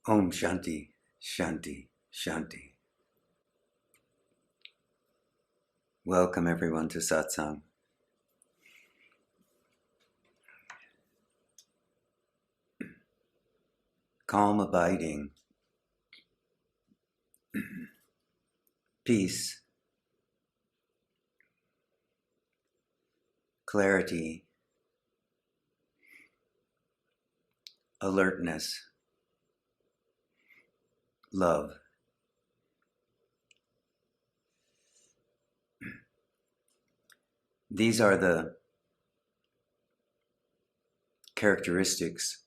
Om Shanti, Shanti, Shanti. Welcome everyone to Satsang. Calm abiding, peace, clarity, alertness, love. These are the characteristics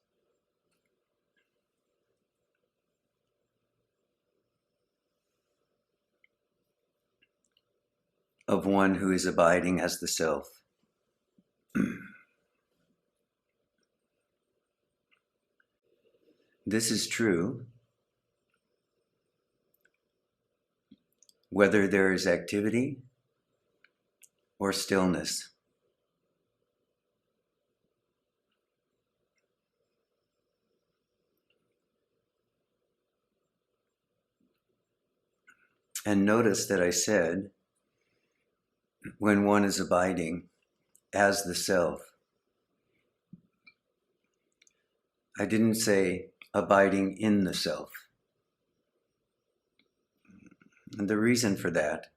of one who is abiding as the self. This is true whether there is activity or stillness. And notice that I said, when one is abiding as the self. I didn't say abiding in the self. And the reason for that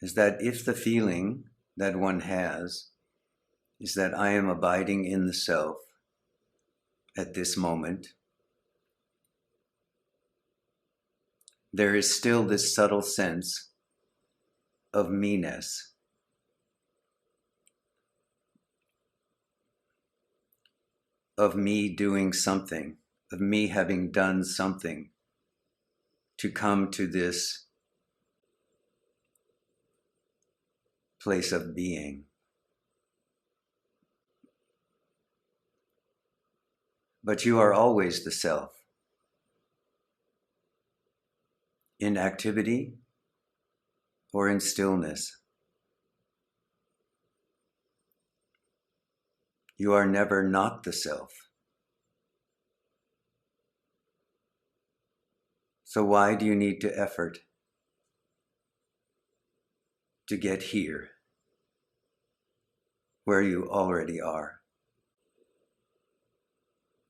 is that if the feeling that one has is that I am abiding in the self at this moment, there is still this subtle sense of me-ness. Of me doing something, of me having done something to come to this place of being. But you are always the self. In activity or in stillness. You are never not the self. So why do you need to effort to get here, where you already are?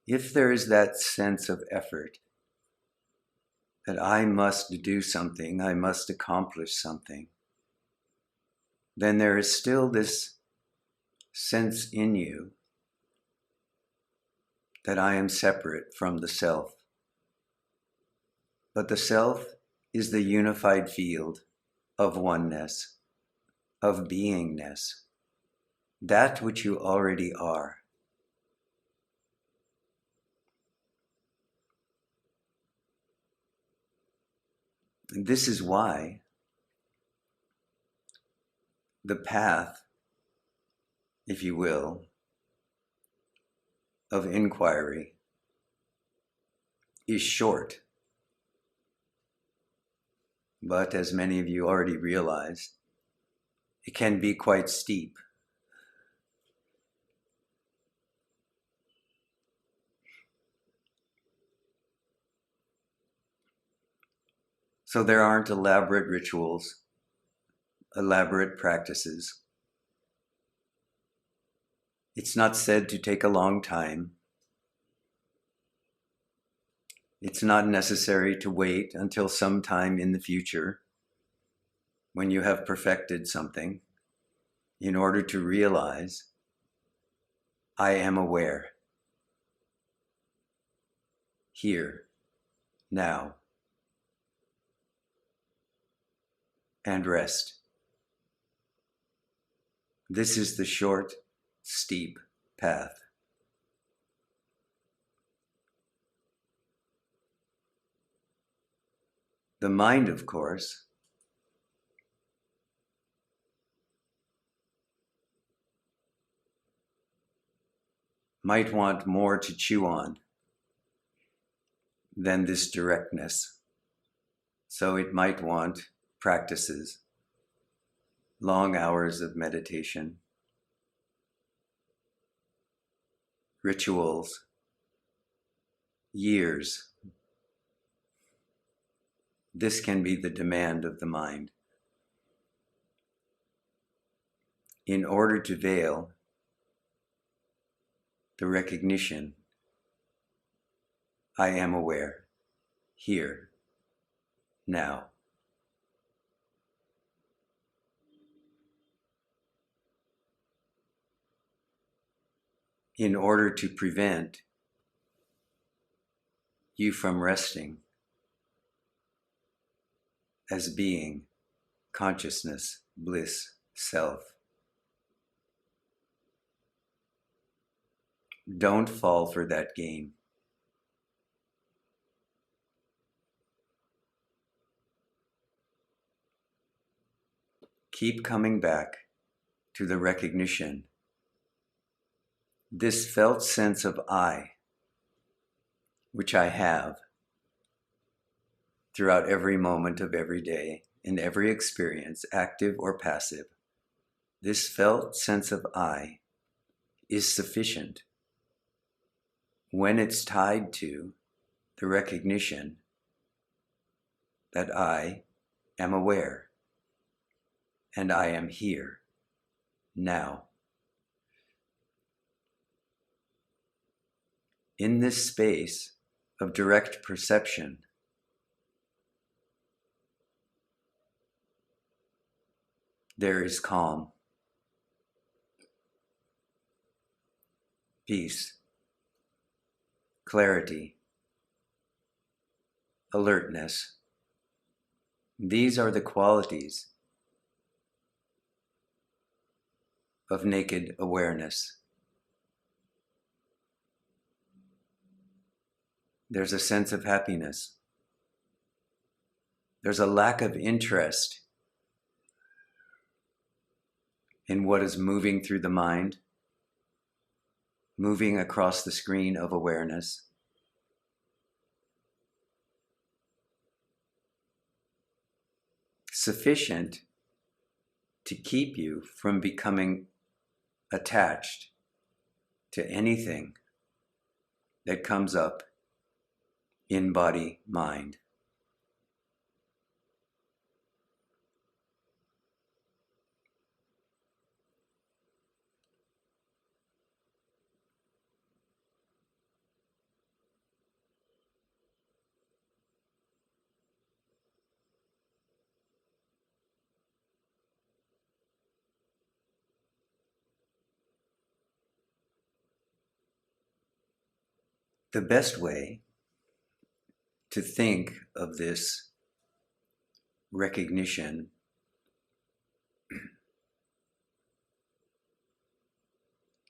If there is that sense of effort, that I must do something, I must accomplish something, then there is still this sense in you that I am separate from the self. But the self is the unified field of oneness, of beingness, that which you already are. And this is why the path, if you will, of inquiry is short. But as many of you already realized, it can be quite steep. So there aren't elaborate rituals, elaborate practices. It's not said to take a long time. It's not necessary to wait until some time in the future when you have perfected something in order to realize, I am aware. Here, now, and rest. This is the short, steep path. The mind, of course, might want more to chew on than this directness. So it might want practices, long hours of meditation, rituals, years. This can be the demand of the mind. In order to veil the recognition, I am aware, here, now. In order to prevent you from resting as being, consciousness, bliss, self. Don't fall for that game. Keep coming back to the recognition. This felt sense of I, which I have throughout every moment of every day, in every experience, active or passive. This felt sense of I is sufficient when it's tied to the recognition that I am aware and I am here, now. In this space of direct perception, there is calm, peace, clarity, alertness. These are the qualities of naked awareness. There's a sense of happiness. There's a lack of interest in what is moving through the mind, moving across the screen of awareness. Sufficient to keep you from becoming attached to anything that comes up in body, mind. The best way to think of this recognition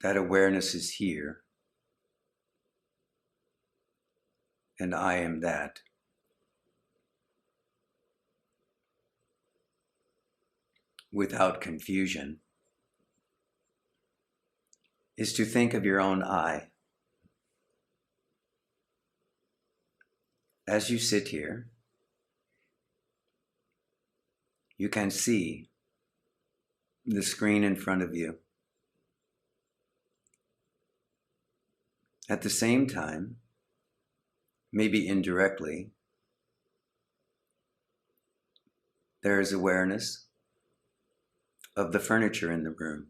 that awareness is here and I am that, without confusion, is to think of your own I. As you sit here, you can see the screen in front of you. At the same time, maybe indirectly, there is awareness of the furniture in the room,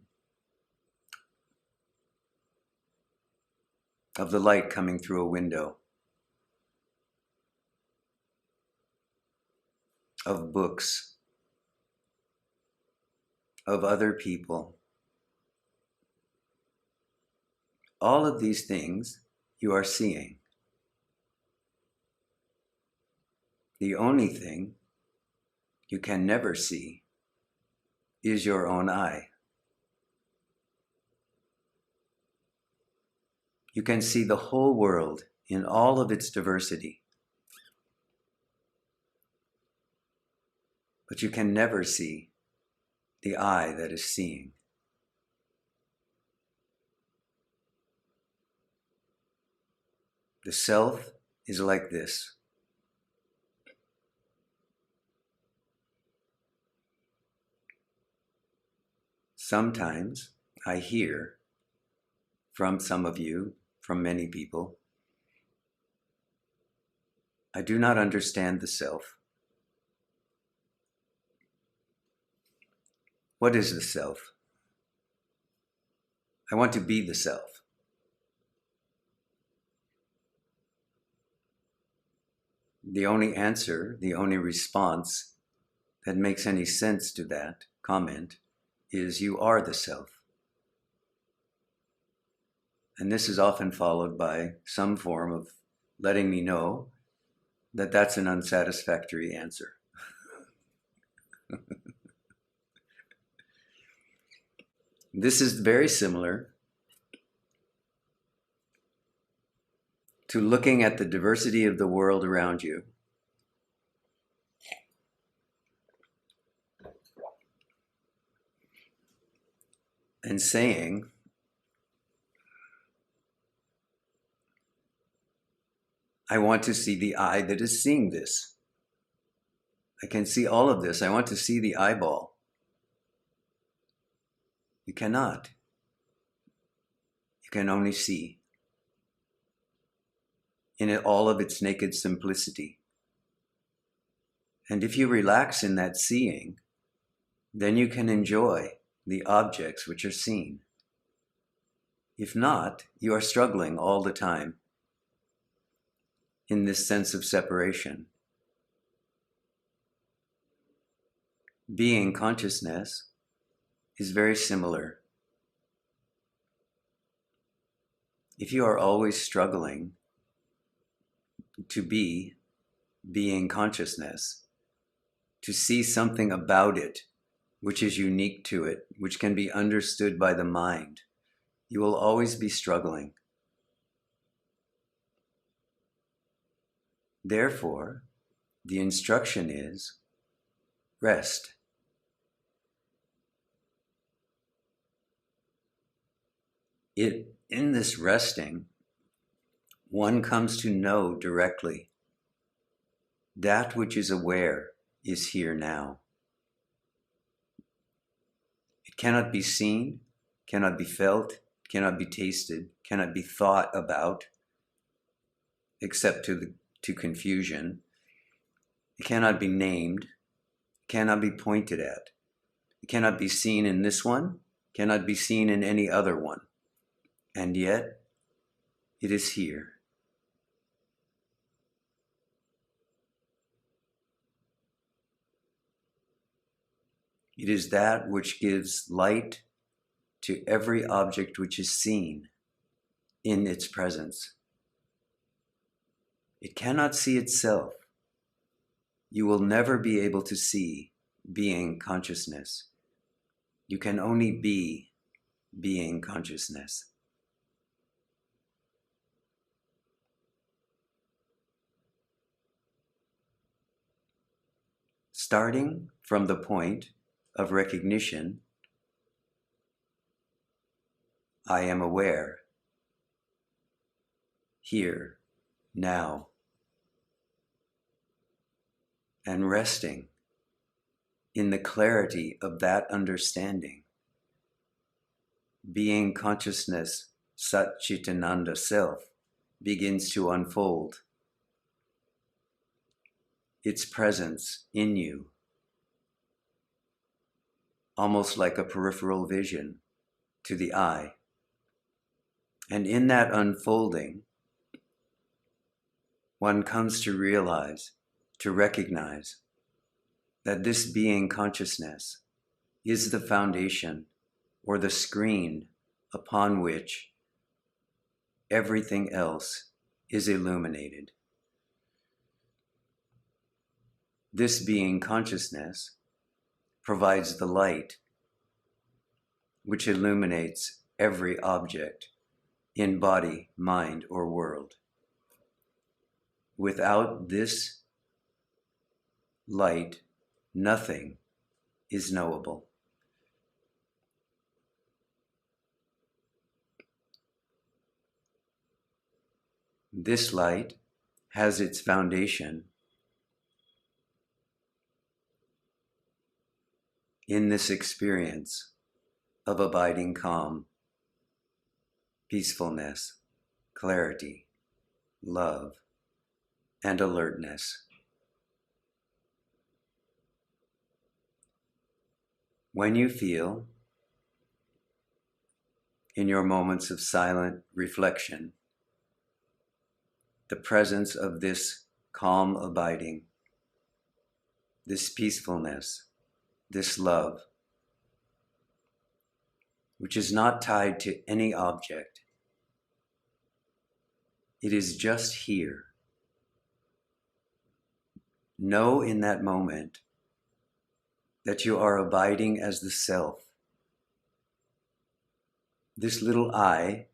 of the light coming through a window, of books, of other people. All of these things you are seeing. The only thing you can never see is your own I. You can see the whole world in all of its diversity, but you can never see the I that is seeing. The self is like this. Sometimes I hear from some of you from many people. I do not understand the self. What is the self? I want to be the self. The only answer, the only response that makes any sense to that comment is you are the self. And this is often followed by some form of letting me know that that's an unsatisfactory answer. This is very similar to looking at the diversity of the world around you and saying, I want to see the eye that is seeing this. I can see all of this. I want to see the eyeball. You cannot. You can only see in all of its naked simplicity. And if you relax in that seeing, then you can enjoy the objects which are seen. If not, you are struggling all the time in this sense of separation. Being consciousness is very similar. If you are always struggling to be being consciousness, to see something about it which is unique to it, which can be understood by the mind, you will always be struggling. Therefore, the instruction is rest. In this resting, one comes to know directly that which is aware is here now. It cannot be seen, cannot be felt, cannot be tasted, cannot be thought about, except to confusion. It cannot be named, cannot be pointed at. It cannot be seen in this one, cannot be seen in any other one. And yet, it is here. It is that which gives light to every object which is seen in its presence. It cannot see itself. You will never be able to see being consciousness. You can only be being consciousness. Starting from the point of recognition, I am aware, here, now, and resting in the clarity of that understanding. Being consciousness, Satchitananda self, begins to unfold its presence in you, almost like a peripheral vision to the eye. And in that unfolding, one comes to realize, to recognize that this being consciousness is the foundation or the screen upon which everything else is illuminated. This being consciousness provides the light which illuminates every object in body, mind, or world. Without this light, nothing is knowable. This light has its foundation in this experience of abiding calm, peacefulness, clarity, love, and alertness. When you feel, in your moments of silent reflection, the presence of this calm abiding, this peacefulness, this love, which is not tied to any object. It is just here. Know in that moment that you are abiding as the self. This little I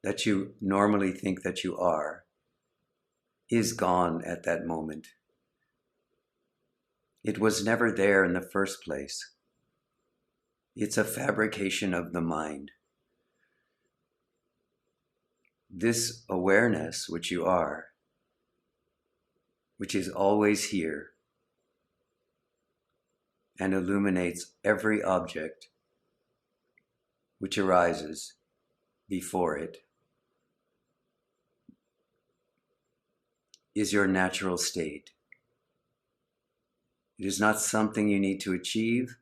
that you normally think that you are is gone at that moment. It was never there in the first place. It's a fabrication of the mind. This awareness, which you are, which is always here and illuminates every object which arises before it, is your natural state. It is not something you need to achieve.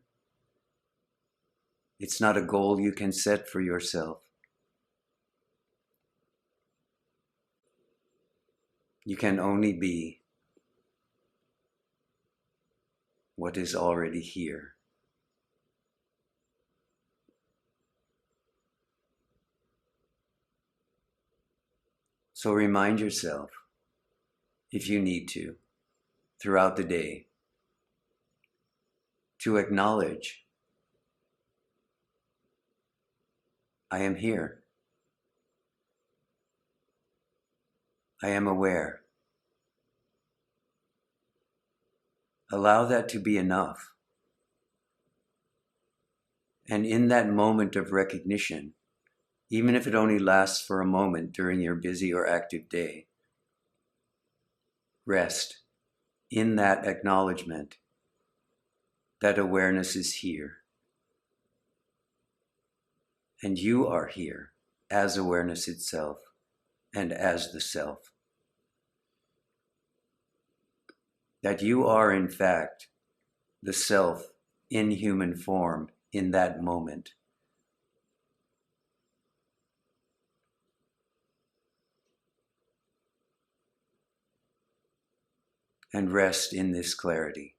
It's not a goal you can set for yourself. You can only be what is already here. So remind yourself, if you need to, throughout the day, to acknowledge, I am here. I am aware. Allow that to be enough. And in that moment of recognition, even if it only lasts for a moment during your busy or active day, rest in that acknowledgement that awareness is here. And you are here as awareness itself and as the self. That you are in fact the self in human form in that moment. And rest in this clarity.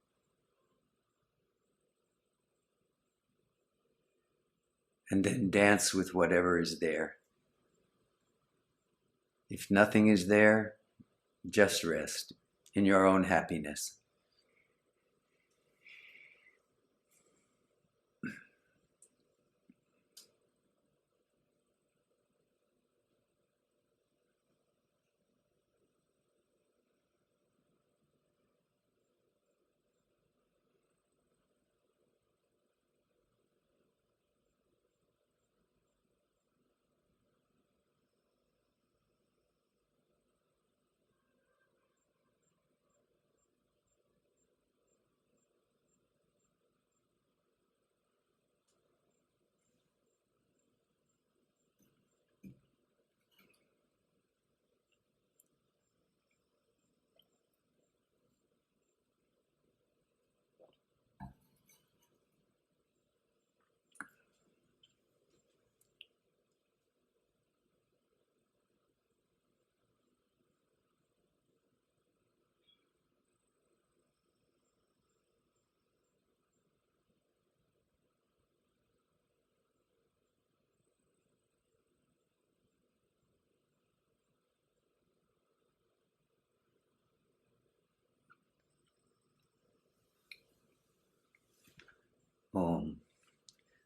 And then dance with whatever is there. If nothing is there, just rest in your own happiness.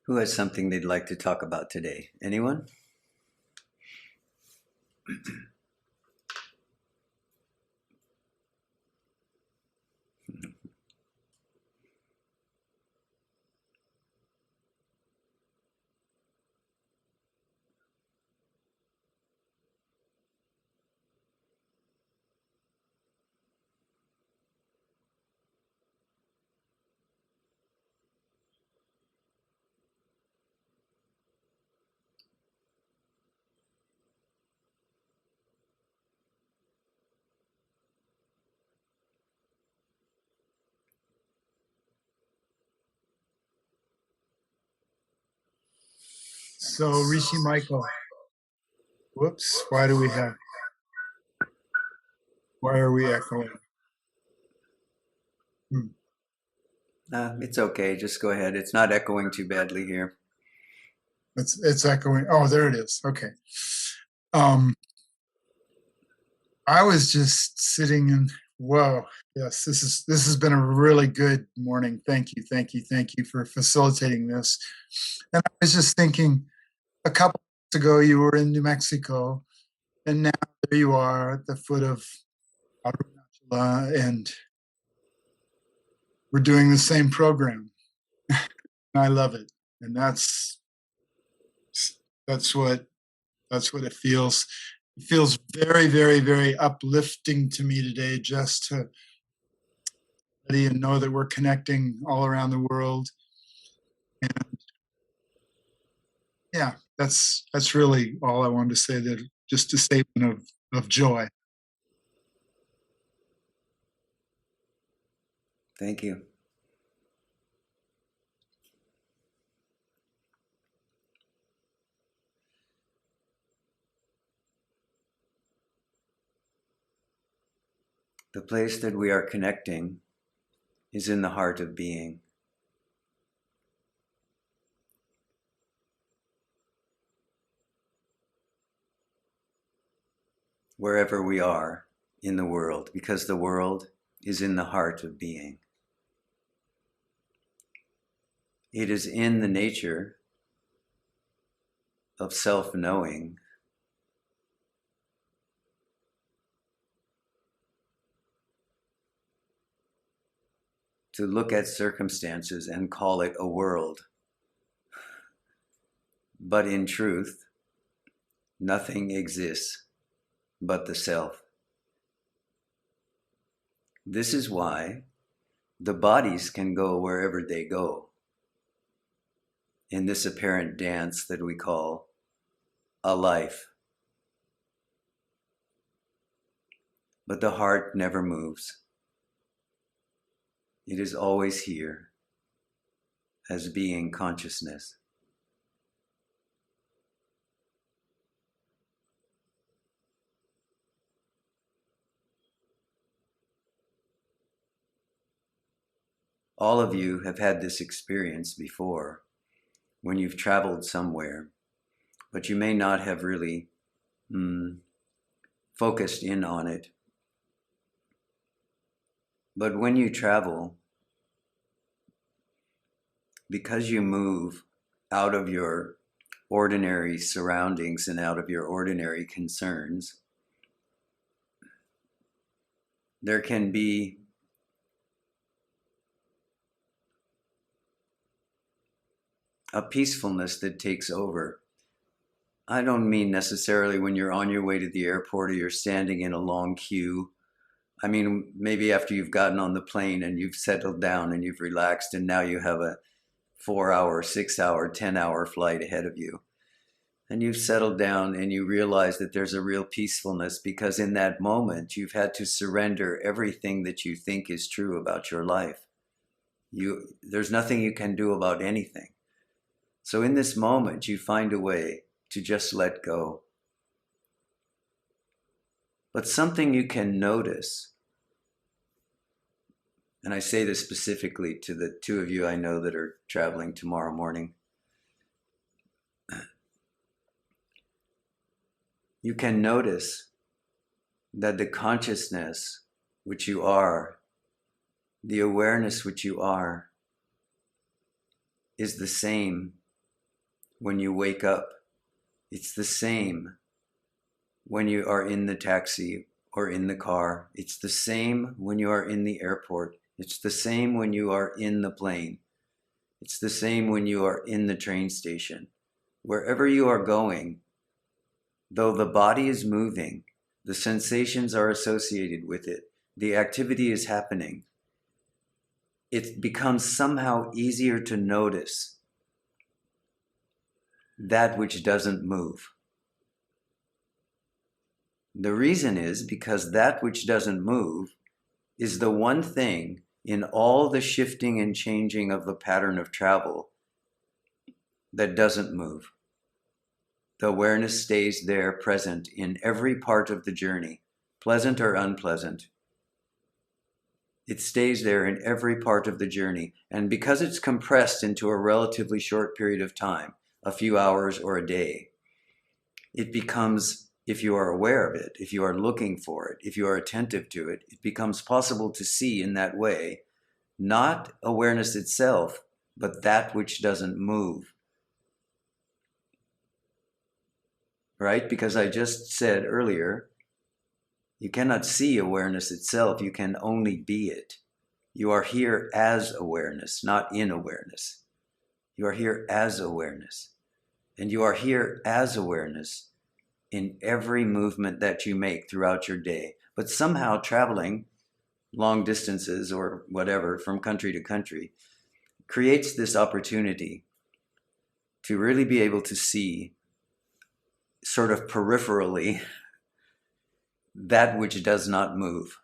Who has something they'd like to talk about today? Anyone? So, Rishi Michael, whoops, why are we echoing? Hmm. It's okay. Just go ahead. It's not echoing too badly here. It's echoing. Oh, there it is. Okay. Um, I was just sitting and whoa, yes, this has been a really good morning. Thank you for facilitating this. And I was just thinking, a couple months ago you were in New Mexico, and now there you are at the foot of Arunachala, and we're doing the same program. And I love it, and that's what it feels. It feels very, very, very uplifting to me today, just to study and know that we're connecting all around the world. And yeah, that's really all I wanted to say. That just a statement of joy. Thank you. The place that we are connecting is in the heart of being. Wherever we are in the world, because the world is in the heart of being. It is in the nature of self-knowing to look at circumstances and call it a world. But in truth, nothing exists but the self. This is why the bodies can go wherever they go in this apparent dance that we call a life. But the heart never moves. It is always here as being consciousness. All of you have had this experience before when you've traveled somewhere, but you may not have really focused in on it. But when you travel, because you move out of your ordinary surroundings and out of your ordinary concerns, there can be a peacefulness that takes over. I don't mean necessarily when you're on your way to the airport or you're standing in a long queue. I mean, maybe after you've gotten on the plane and you've settled down and you've relaxed and now you have a 4-hour, 6-hour, 10-hour flight ahead of you. And you've settled down and you realize that there's a real peacefulness because in that moment you've had to surrender everything that you think is true about your life. There's nothing you can do about anything. So in this moment you find a way to just let go. But something you can notice, and I say this specifically to the two of you I know that are traveling tomorrow morning, you can notice that the consciousness which you are, the awareness which you are, is the same when you wake up. It's the same when you are in the taxi or in the car. It's the same when you are in the airport. It's the same when you are in the plane. It's the same when you are in the train station. Wherever you are going, though the body is moving, the sensations are associated with it, the activity is happening, it becomes somehow easier to notice that which doesn't move. The reason is because that which doesn't move is the one thing in all the shifting and changing of the pattern of travel that doesn't move. the awareness stays there present in every part of the journey, pleasant or unpleasant. It stays there in every part of the journey. And because it's compressed into a relatively short period of time, a few hours or a day, it becomes, if you are aware of it, if you are looking for it, if you are attentive to it, it becomes possible to see in that way, not awareness itself, but that which doesn't move. Right? Because I just said earlier, you cannot see awareness itself, you can only be it. You are here as awareness, not in awareness. You are here as awareness. And you are here as awareness in every movement that you make throughout your day. But somehow traveling long distances or whatever from country to country creates this opportunity to really be able to see sort of peripherally that which does not move,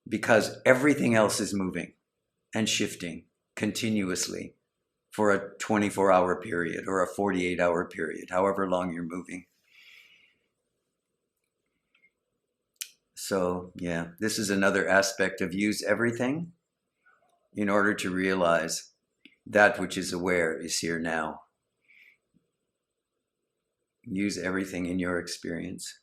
because everything else is moving and shifting continuously for a 24-hour period or a 48-hour period, however long you're moving. So yeah, this is another aspect of use everything in order to realize that which is aware is here now. Use everything in your experience.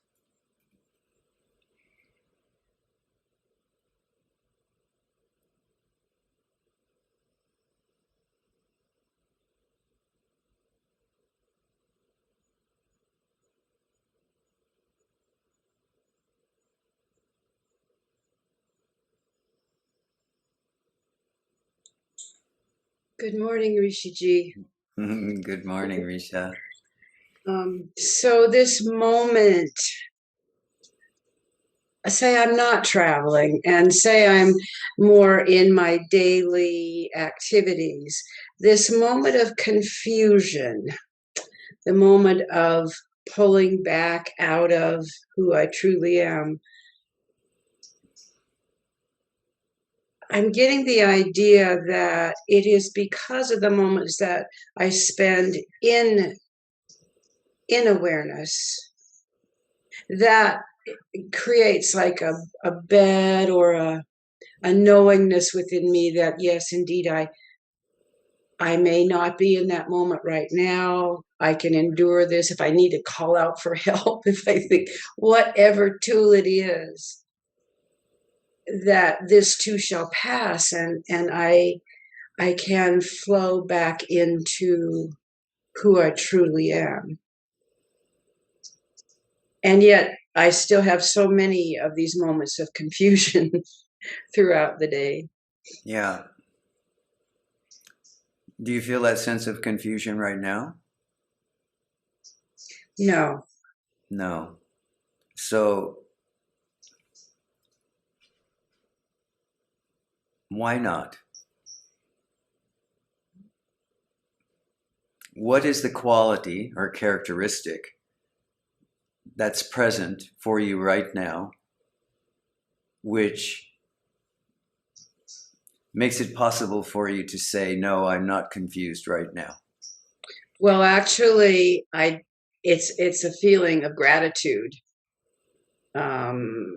Good morning, Rishiji. Good morning, Risha. So this moment, say I'm not traveling and say I'm more in my daily activities, this moment of confusion, the moment of pulling back out of who I truly am, I'm getting the idea that it is because of the moments that I spend in awareness that creates like a bed or a knowingness within me that yes, indeed, I may not be in that moment right now. I can endure this if I need to call out for help, if I think whatever tool it is, that this too shall pass, and I can flow back into who I truly am. And yet I still have so many of these moments of confusion throughout the day. Yeah. Do you feel that sense of confusion right now? No. No. So why not? What is the quality or characteristic that's present for you right now, which makes it possible for you to say, no, I'm not confused right now? Well, actually, it's a feeling of gratitude,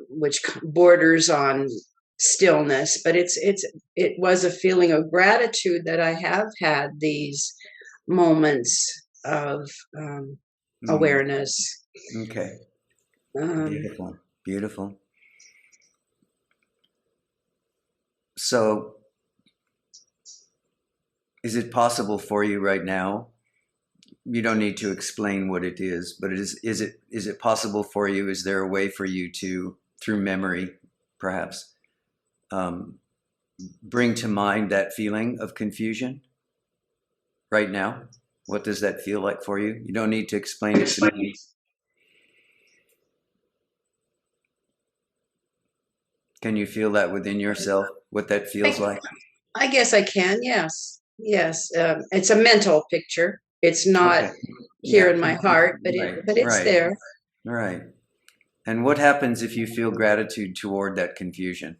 which borders on stillness, but it was a feeling of gratitude that I have had these moments of awareness. Okay. Beautiful. Beautiful. So is it possible for you right now? You don't need to explain what it is, but is it possible for you? Is there a way for you to, through memory, perhaps, bring to mind that feeling of confusion right now? What does that feel like for you? You don't need to explain it to me. Can you feel that within yourself, what that feels like? I guess I can, yes. Yes. It's a mental picture. It's not here in my heart, but it's there. Right. And what happens if you feel gratitude toward that confusion?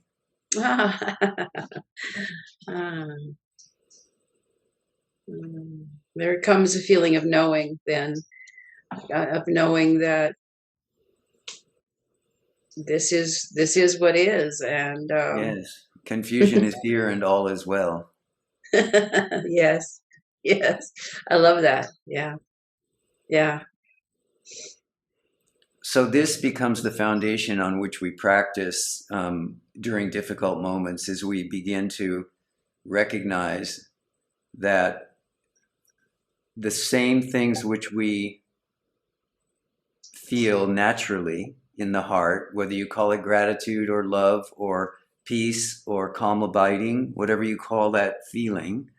There comes a feeling of knowing then. of knowing that this is what is, and Yes. Confusion is here and all is well. yes, yes, I love that. Yeah, yeah. So this becomes the foundation on which we practice during difficult moments, as we begin to recognize that the same things which we feel naturally in the heart, whether you call it gratitude or love or peace or calm abiding, whatever you call that feeling,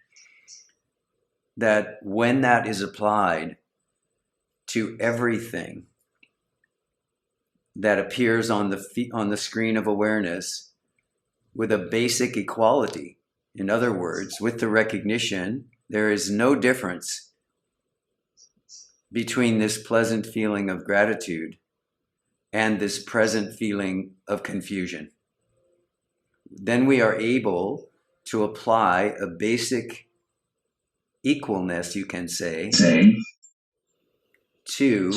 that when that is applied to everything that appears on the screen of awareness with a basic equality, in other words, with the recognition there is no difference between this pleasant feeling of gratitude and this present feeling of confusion, then we are able to apply a basic equalness, you can say, to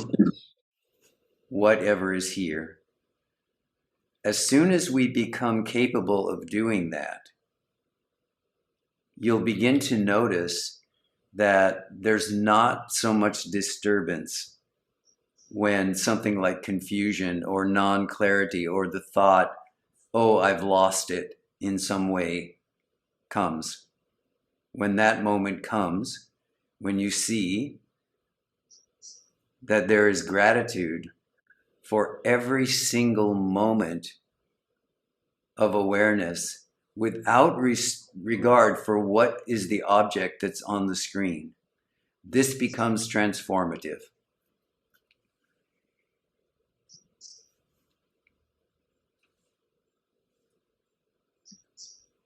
whatever is here. As soon as we become capable of doing that, you'll begin to notice that there's not so much disturbance when something like confusion or non-clarity or the thought, oh, I've lost it in some way, comes. When that moment comes, when you see that there is gratitude for every single moment of awareness without regard for what is the object that's on the screen, this becomes transformative.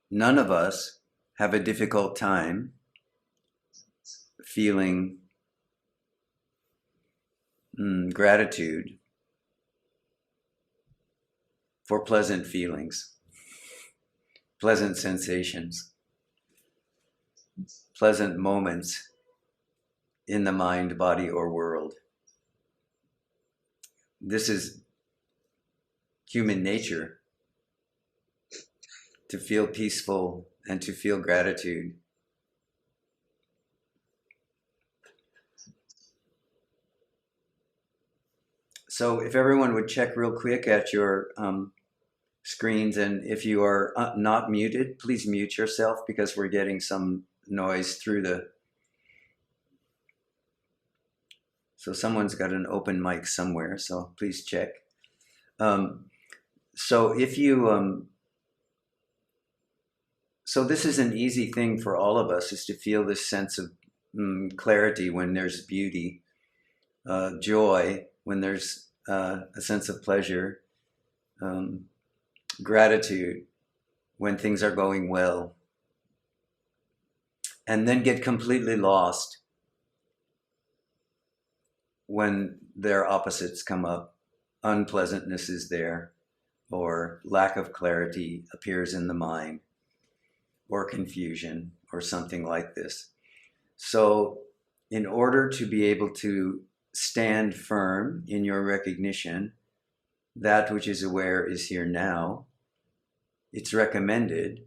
None of us have a difficult time feeling gratitude for pleasant feelings, pleasant sensations, pleasant moments in the mind, body, or world. This is human nature, to feel peaceful and to feel gratitude. So if everyone would check real quick at your screens, and if you are not muted, please mute yourself because we're getting some noise through the... So someone's got an open mic somewhere, so please check. So if you... So this is an easy thing for all of us, is to feel this sense of clarity when there's beauty, joy when there's a sense of pleasure, gratitude when things are going well, and then get completely lost when their opposites come up. Unpleasantness is there, or lack of clarity appears in the mind, or confusion, or something like this. So in order to be able to stand firm in your recognition, that which is aware is here now, it's recommended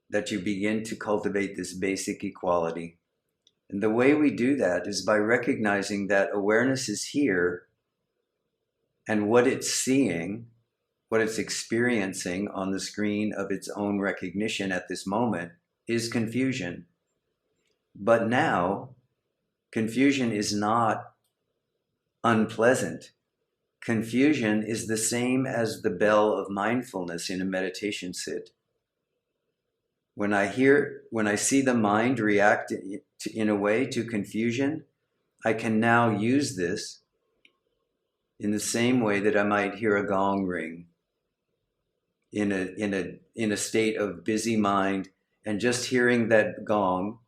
that you begin to cultivate this basic equality. And the way we do that is by recognizing that awareness is here, and what it's seeing, what it's experiencing on the screen of its own recognition at this moment is confusion. But now, confusion is not unpleasant. Confusion is the same as the bell of mindfulness in a meditation sit. When I see the mind react in a way to confusion, I can now use this in the same way that I might hear a gong ring in a state of busy mind, and just hearing that gong,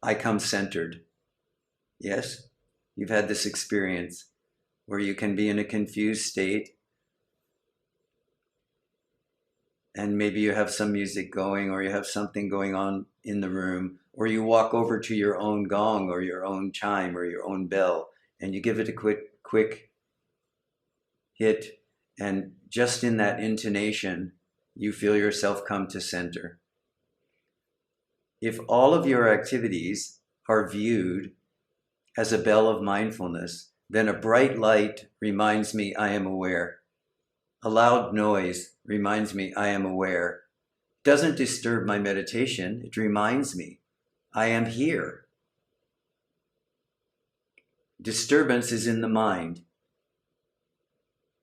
I come centered. Yes, you've had this experience where you can be in a confused state, and maybe you have some music going, or you have something going on in the room, or you walk over to your own gong or your own chime or your own bell, and you give it a quick hit, and just in that intonation, you feel yourself come to center. If all of your activities are viewed as a bell of mindfulness, then a bright light reminds me I am aware. A loud noise reminds me I am aware. Doesn't disturb my meditation, it reminds me I am here. Disturbance is in the mind.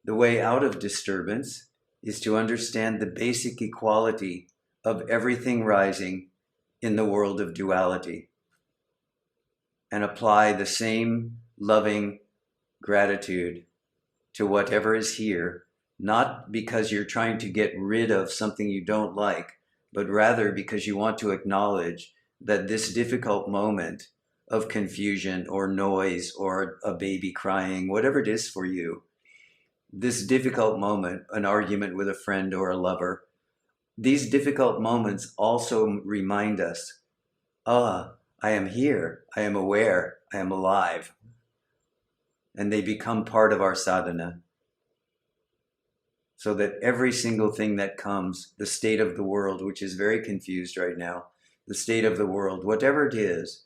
The way out of disturbance is to understand the basic equality of everything rising in the world of duality and apply the same loving gratitude to whatever is here, not because you're trying to get rid of something you don't like, but rather because you want to acknowledge that this difficult moment of confusion or noise or a baby crying, whatever it is for you, this difficult moment, an argument with a friend or a lover, these difficult moments also remind us, I am here, I am aware, I am alive. And they become part of our sadhana. So that every single thing that comes, the state of the world, which is very confused right now, the state of the world, whatever it is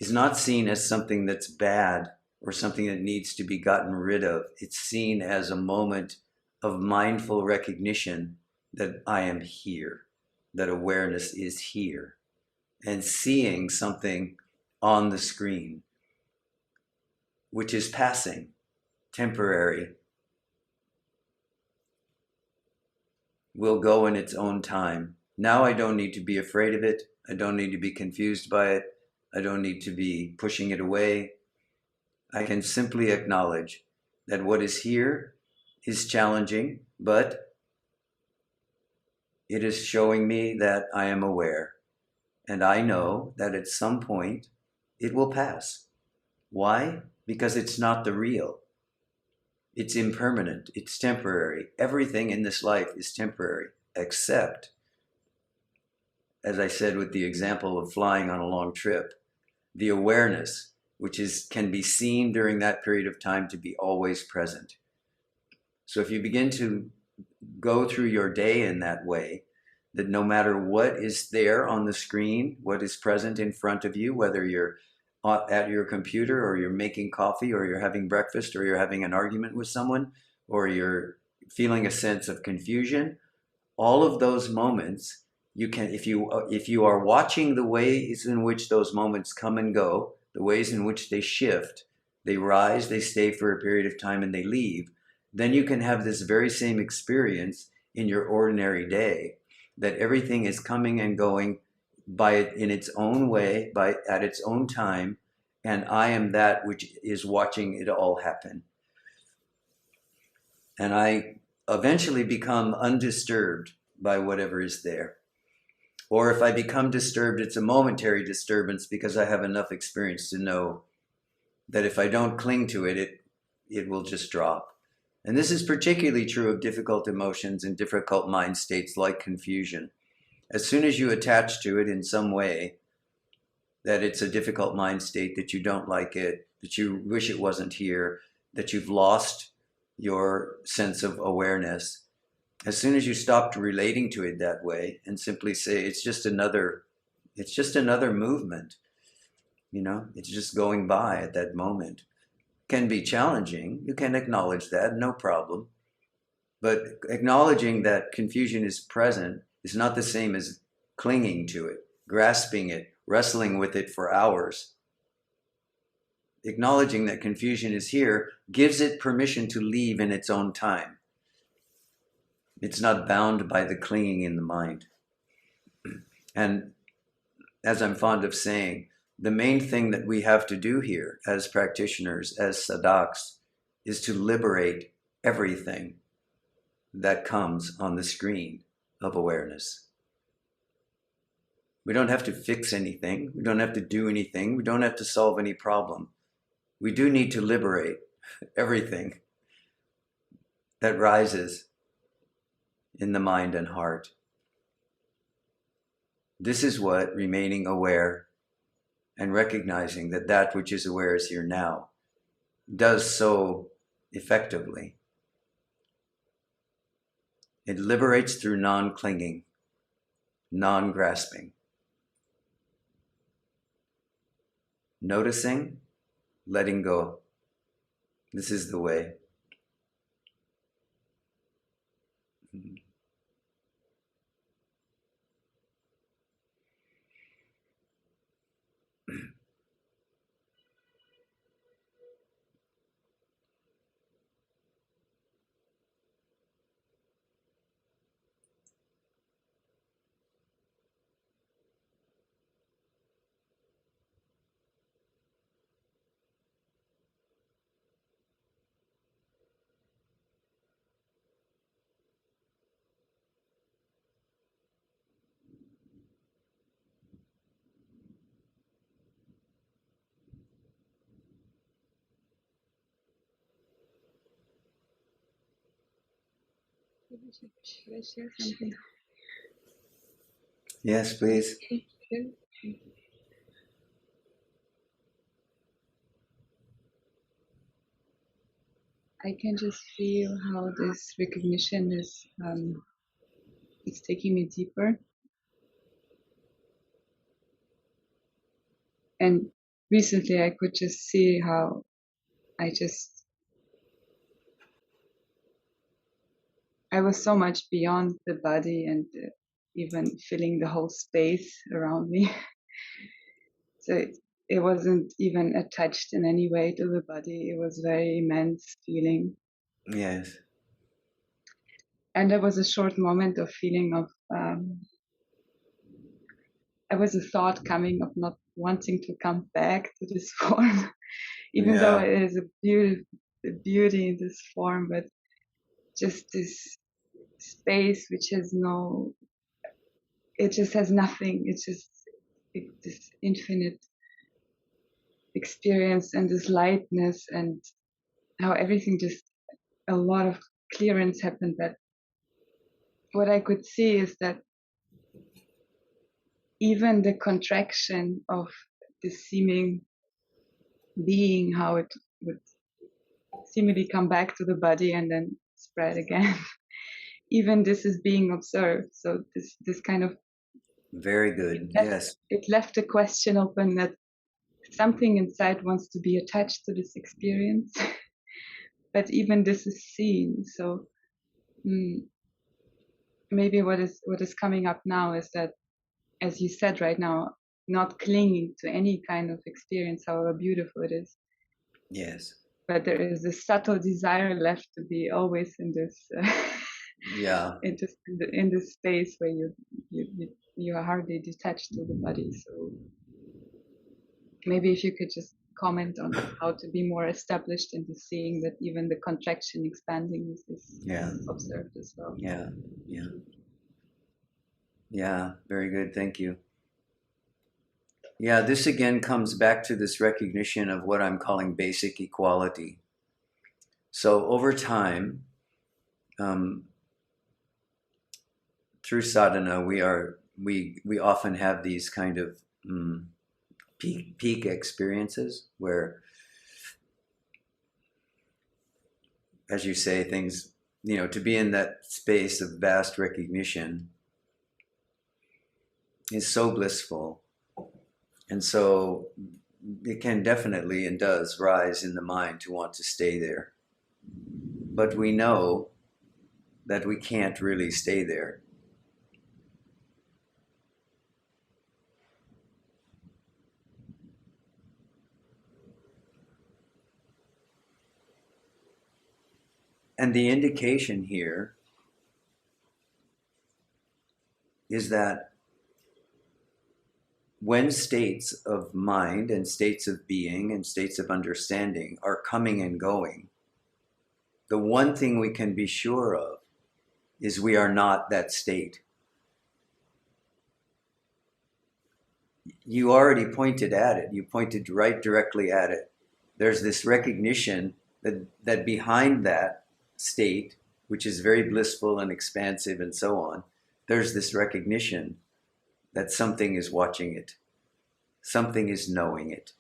not seen as something that's bad or something that needs to be gotten rid of. It's seen as a moment of mindful recognition that I am here, that awareness is here, and seeing something on the screen, which is passing, temporary, will go in its own time. Now I don't need to be afraid of it. I don't need to be confused by it. I don't need to be pushing it away. I can simply acknowledge that what is here is challenging, but it is showing me that I am aware. And I know that at some point it will pass. Why? Because it's not the real. It's impermanent. It's temporary. Everything in this life is temporary, except, as I said with the example of flying on a long trip, the awareness, which can be seen during that period of time to be always present. So if you begin to go through your day in that way, that no matter what is there on the screen, what is present in front of you, whether you're at your computer or you're making coffee or you're having breakfast or you're having an argument with someone or you're feeling a sense of confusion, all of those moments, you can, if you are watching the ways in which those moments come and go, the ways in which they shift, they rise, they stay for a period of time, and they leave, then you can have this very same experience in your ordinary day, that everything is coming and going in its own way, at its own time, and I am that which is watching it all happen. And I eventually become undisturbed by whatever is there. Or if I become disturbed, it's a momentary disturbance because I have enough experience to know that if I don't cling to it, it will just drop. And this is particularly true of difficult emotions and difficult mind states like confusion. As soon as you attach to it in some way, that it's a difficult mind state, that you don't like it, that you wish it wasn't here, that you've lost your sense of awareness, as soon as you stop relating to it that way and simply say it's just another movement, it's just going by at that moment, can be challenging. You can acknowledge that, no problem. But acknowledging that confusion is present is not the same as clinging to it, grasping it, wrestling with it for hours. Acknowledging that confusion is here gives it permission to leave in its own time. It's not bound by the clinging in the mind. And as I'm fond of saying, the main thing that we have to do here as practitioners, as sadhaks, is to liberate everything that comes on the screen of awareness. We don't have to fix anything. We don't have to do anything. We don't have to solve any problem. We do need to liberate everything that rises in the mind and heart. This is what remaining aware and recognizing that that which is aware is here now does so effectively. It liberates through non-clinging, non-grasping. Noticing, letting go. This is the way. Should I share something? Yes, please. I can just feel how this recognition is it's taking me deeper. And recently I could just see how I was so much beyond the body and even filling the whole space around me. So it wasn't even attached in any way to the body. It was very immense feeling. Yes. And there was a short moment of feeling of, there was a thought coming of not wanting to come back to this form, even though it is a beauty in this form, but just this space which has it just has nothing. It's just this infinite experience and this lightness, and how everything just, a lot of clearance happened. That what I could see is that even the contraction of this seeming being, how it would seemingly come back to the body and then spread again. Even this is being observed. So this kind of, Very good. Yes. It left a question open that something inside wants to be attached to this experience, but even this is seen. So maybe what is coming up now is that, as you said right now, not clinging to any kind of experience, however beautiful it is. Yes. But there is a subtle desire left to be always in this, in this space where you are hardly detached to the body. So maybe if you could just comment on how to be more established into seeing that even the contraction expanding is observed as well. Yeah, very good. Thank you. Yeah, this again comes back to this recognition of what I'm calling basic equality. So over time, through sadhana, we often have these kind of peak experiences where, as you say, things, to be in that space of vast recognition is so blissful. And so it can definitely and does rise in the mind to want to stay there. But we know that we can't really stay there. And the indication here is that when states of mind and states of being and states of understanding are coming and going, the one thing we can be sure of is we are not that state. You already pointed at it. You pointed right directly at it. There's this recognition that behind that state, which is very blissful and expansive and so on, there's this recognition that something is watching it, something is knowing it,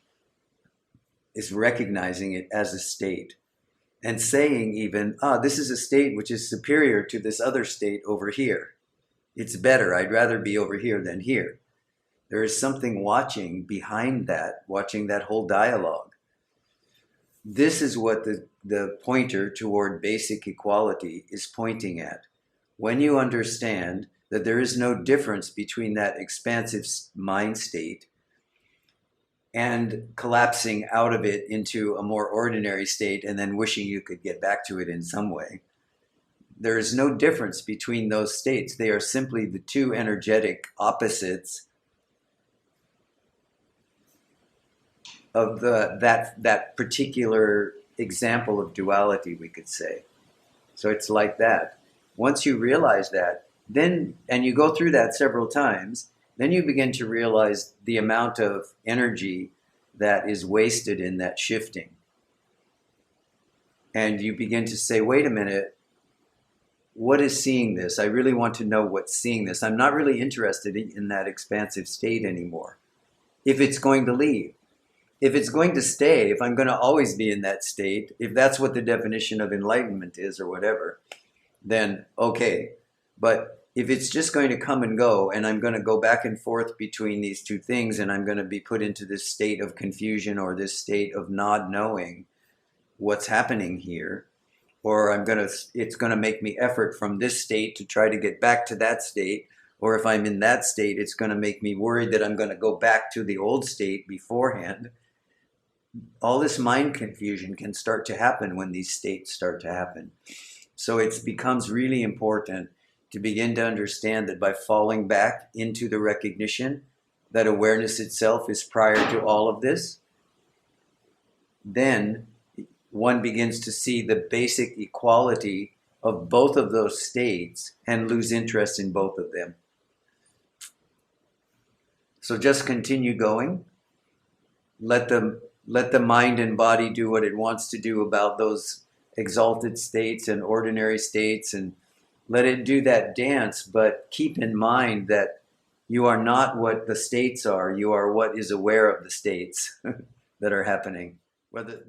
is recognizing it as a state, and saying even, this is a state which is superior to this other state over here. It's better. I'd rather be over here than here. There is something watching behind that, watching that whole dialogue. This is what the pointer toward basic equality is pointing at. When you understand that there is no difference between that expansive mind state and collapsing out of it into a more ordinary state and then wishing you could get back to it in some way, there is no difference between those states. They are simply the two energetic opposites of that particular example of duality, we could say. So it's like that. Once you realize that, then, and you go through that several times, then you begin to realize the amount of energy that is wasted in that shifting. And you begin to say, wait a minute, what is seeing this? I really want to know what's seeing this. I'm not really interested in that expansive state anymore. If it's going to leave, if it's going to stay, if I'm going to always be in that state, if that's what the definition of enlightenment is or whatever, then okay. But if it's just going to come and go, and I'm going to go back and forth between these two things, and I'm going to be put into this state of confusion or this state of not knowing what's happening here, or it's going to make me effort from this state to try to get back to that state, or if I'm in that state, it's going to make me worried that I'm going to go back to the old state beforehand. All this mind confusion can start to happen when these states start to happen. So it becomes really important to begin to understand that by falling back into the recognition that awareness itself is prior to all of this, then one begins to see the basic equality of both of those states and lose interest in both of them. So just continue going. Let the mind and body do what it wants to do about those exalted states and ordinary states, and let it do that dance, but keep in mind that you are not what the states are. You are what is aware of the states that are happening. Whether